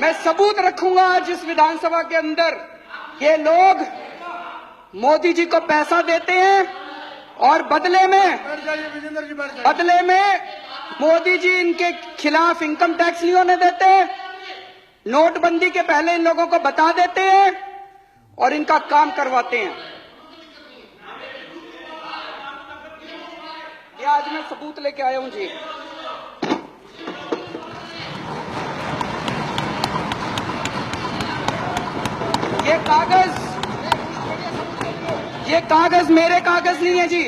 मैं सबूत रखूंगा आज इस विधानसभा के अंदर। ये लोग मोदी जी को पैसा देते हैं और बदले में मोदी जी इनके खिलाफ इनकम टैक्स नहीं होने देते, नोटबंदी के पहले इन लोगों को बता देते हैं और इनका काम करवाते हैं। ये आज मैं सबूत लेके आया हूं जी। ये कागज मेरे कागज नहीं है जी,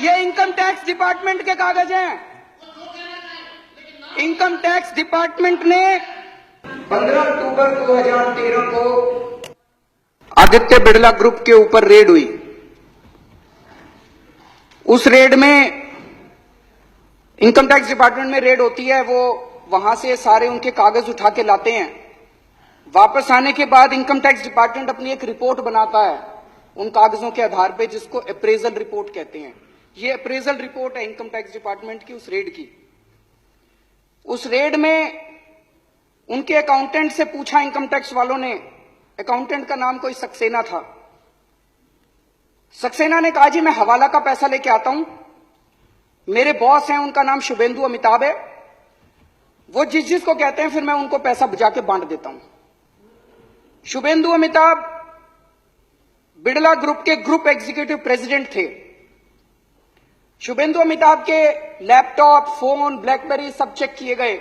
ये इनकम टैक्स डिपार्टमेंट के कागज हैं। इनकम टैक्स डिपार्टमेंट ने 15 अक्टूबर 2013 को आदित्य बिड़ला ग्रुप के ऊपर रेड हुई। उस रेड में इनकम टैक्स डिपार्टमेंट में रेड होती है, वो वहां से सारे उनके कागज उठा के लाते हैं। वापस आने के बाद इनकम टैक्स डिपार्टमेंट अपनी एक रिपोर्ट बनाता है उन कागजों के आधार पे, जिसको अप्रेजल रिपोर्ट कहते हैं। ये अप्रेजल रिपोर्ट है इनकम टैक्स डिपार्टमेंट की उस रेड की। उस रेड में उनके अकाउंटेंट से पूछा इनकम टैक्स वालों ने, अकाउंटेंट का नाम कोई सक्सेना था। सक्सेना ने कहा जी मैं हवाला का पैसा लेके आता हूं, मेरे बॉस हैं उनका नाम शुभेंदु अमिताभ है, वो जिसको कहते हैं फिर मैं उनको पैसा जाके बांट देता हूं। शुभेंदु अमिताभ बिड़ला ग्रुप के ग्रुप एग्जीक्यूटिव प्रेसिडेंट थे। शुभेंदु अमिताभ के लैपटॉप, फोन, ब्लैकबेरी सब चेक किए गए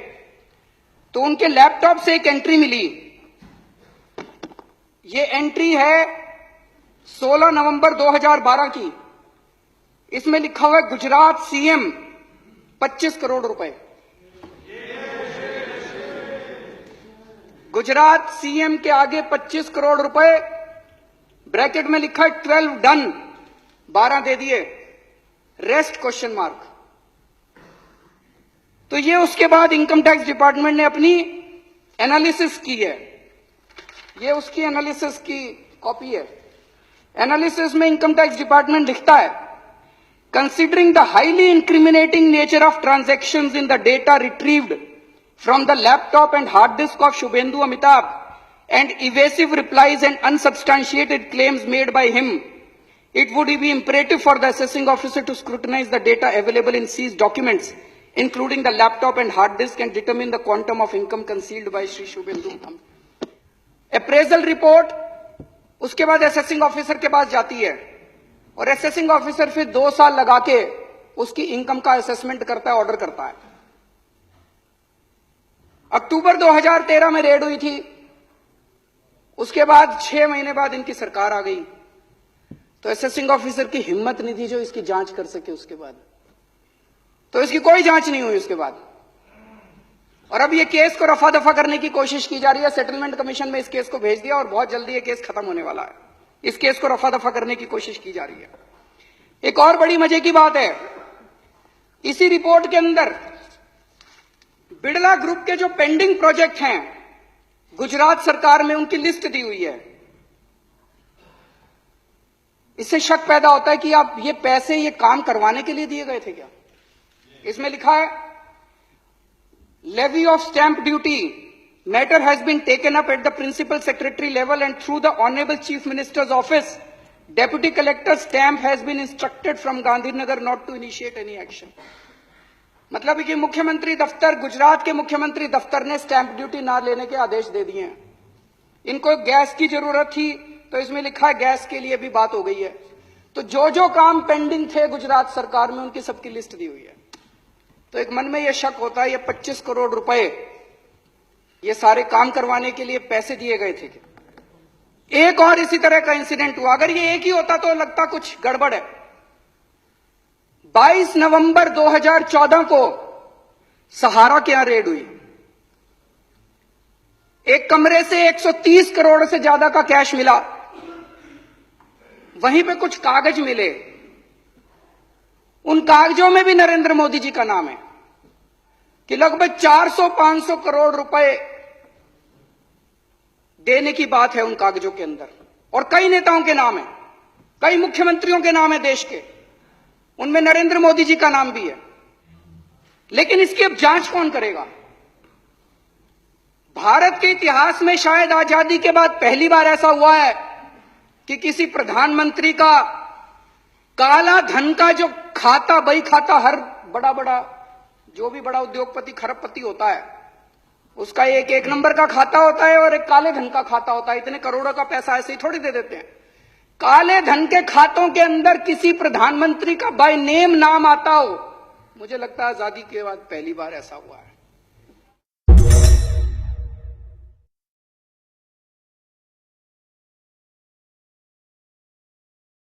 तो उनके लैपटॉप से एक एंट्री मिली। ये एंट्री है 16 नवंबर 2012 की। इसमें लिखा हुआ है गुजरात सीएम 25 करोड़ रुपए। गुजरात सीएम के आगे 25 करोड़ रुपए, ब्रैकेट में लिखा है 12 डन, 12 दे दिए, रेस्ट क्वेश्चन मार्क। तो ये उसके बाद इनकम टैक्स डिपार्टमेंट ने अपनी एनालिसिस की है। ये उसकी एनालिसिस की कॉपी है। एनालिसिस में इनकम टैक्स डिपार्टमेंट लिखता है, considering the highly incriminating nature of transactions in the data retrieved from the laptop and hard disk of Shubhendu Amitabh and evasive replies and unsubstantiated claims made by him, it would be imperative for the assessing officer to scrutinize the data available in seized documents, including the laptop and hard disk, and determine the quantum of income concealed by Shri Shubhendu. Appraisal report उसके बाद assessing officer के पास जाती है और assessing officer फिर 2 साल लगा के उसकी इनकम का असेसमेंट करता है, ऑर्डर करता है। अक्टूबर 2013 में रेड हुई थी। उसके बाद 6 महीने बाद इनकी सरकार आ गई तो असेसिंग ऑफिसर की हिम्मत नहीं थी जो इसकी जांच कर सके। उसके बाद तो इसकी कोई जांच नहीं हुई उसके बाद। और अब ये केस को रफा दफा करने की कोशिश की जा रही है। सेटलमेंट कमीशन में इस केस को भेज दिया और बहुत जल्दी ये केस खत्म होने वाला है। इस केस को रफा दफा करने की कोशिश की जा रही है। एक और बड़ी मजे की बात है, इसी रिपोर्ट के अंदर बिड़ला ग्रुप के जो पेंडिंग प्रोजेक्ट हैं गुजरात सरकार में, उनकी लिस्ट दी हुई है। इससे शक पैदा होता है कि आप ये पैसे ये काम करवाने के लिए दिए गए थे क्या। इसमें लिखा है, levy of stamp duty matter has been taken up at the principal secretary level and through the honourable chief minister's office, deputy collector stamp has been instructed from Gandhinagar not to initiate any action. मतलब कि मुख्यमंत्री दफ्तर, गुजरात के मुख्यमंत्री दफ्तर ने stamp duty ना लेने के आदेश दे दिए हैं। इनको गैस की जरूरत थी तो इसमें लिखा है गैस के लिए भी बात हो गई है। तो जो जो काम पेंडिंग थे गुजरात सरकार में उनकी सबकी लिस्ट दी हुई है। तो एक मन में यह शक होता है ये 25 करोड़ रुपए ये सारे काम करवाने के लिए पैसे दिए गए थे। एक और इसी तरह का इंसिडेंट हुआ। अगर ये एक ही होता तो लगता कुछ गड़बड़ है। 22 नवंबर 2014 को सहारा के यहां रेड हुई। एक कमरे से 130 करोड़ से ज्यादा का कैश मिला। वहीं पे कुछ कागज मिले, उन कागजों में भी नरेंद्र मोदी जी का नाम है कि लगभग 400-500 करोड़ रुपए देने की बात है उन कागजों के अंदर। और कई नेताओं के नाम है, कई मुख्यमंत्रियों के नाम है देश के, उनमें नरेंद्र मोदी जी का नाम भी है। लेकिन इसकी अब जांच कौन करेगा? भारत के इतिहास में शायद आजादी के बाद पहली बार ऐसा हुआ है कि किसी प्रधानमंत्री का काला धन का जो खाता, बही खाता, हर बड़ा जो भी बड़ा उद्योगपति, खरबपति होता है, उसका एक नंबर का खाता होता है और एक काले धन का खाता होता है। इतने करोड़ों का पैसा ऐसे ही थोड़ी दे देते हैं। काले धन के खातों के अंदर किसी प्रधानमंत्री का बाय नेम नाम आता हो, मुझे लगता है आजादी के बाद पहली बार ऐसा हुआ है।